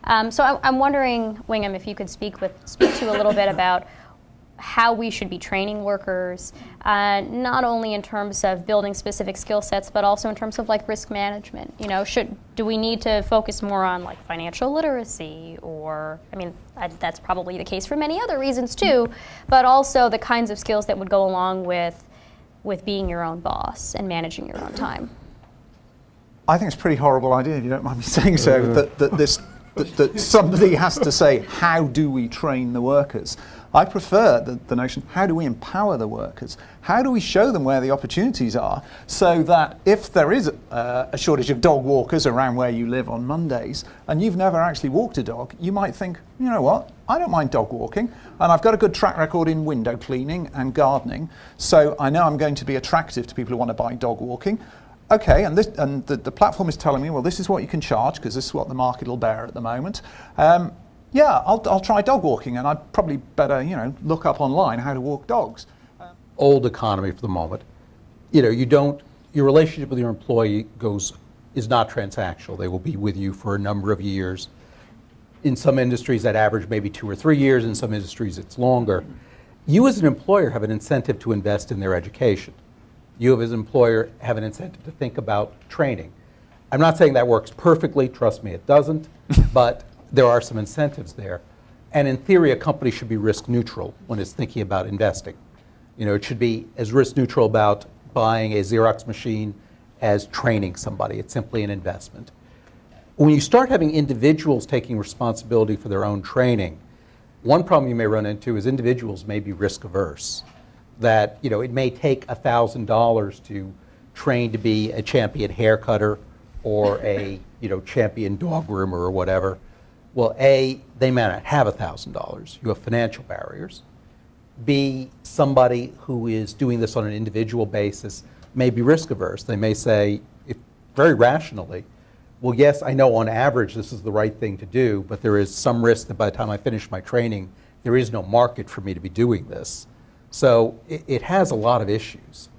So I'm wondering, Wingham, if you could speak to a little bit about how we should be training workers, not only in terms of building specific skill sets, but also in terms of like risk management. You know, do we need to focus more on like financial literacy, or I mean, that's probably the case for many other reasons too, but also the kinds of skills that would go along with being your own boss and managing your own time. I think it's a pretty horrible idea, if you don't mind me saying so, that somebody has to say, how do we train the workers? I prefer the notion, how do we empower the workers? How do we show them where the opportunities are, so that if there is a shortage of dog walkers around where you live on Mondays, and you've never actually walked a dog, you might think, you know what, I don't mind dog walking, and I've got a good track record in window cleaning and gardening, so I know I'm going to be attractive to people who want to buy dog walking. Okay, and the platform is telling me, well, this is what you can charge, because this is what the market will bear at the moment. Yeah, I'll try dog walking, and I'd probably better, look up online how to walk dogs. Old economy for the moment. Your relationship with your employee is not transactional. They will be with you for a number of years. In some industries, that average maybe 2 or 3 years. In some industries, it's longer. You as an employer have an incentive to invest in their education. You as an employer have an incentive to think about training. I'm not saying that works perfectly, trust me, it doesn't, but there are some incentives there. And in theory, a company should be risk neutral when it's thinking about investing. It should be as risk neutral about buying a Xerox machine as training somebody. It's simply an investment. When you start having individuals taking responsibility for their own training, one problem you may run into is individuals may be risk averse. That it may take $1,000 to train to be a champion hair cutter or a champion dog groomer or whatever. Well, A, they may not have $1,000. You have financial barriers. B, somebody who is doing this on an individual basis may be risk averse. They may say, very rationally, well, yes, I know on average this is the right thing to do, but there is some risk that by the time I finish my training, there is no market for me to be doing this. So it has a lot of issues.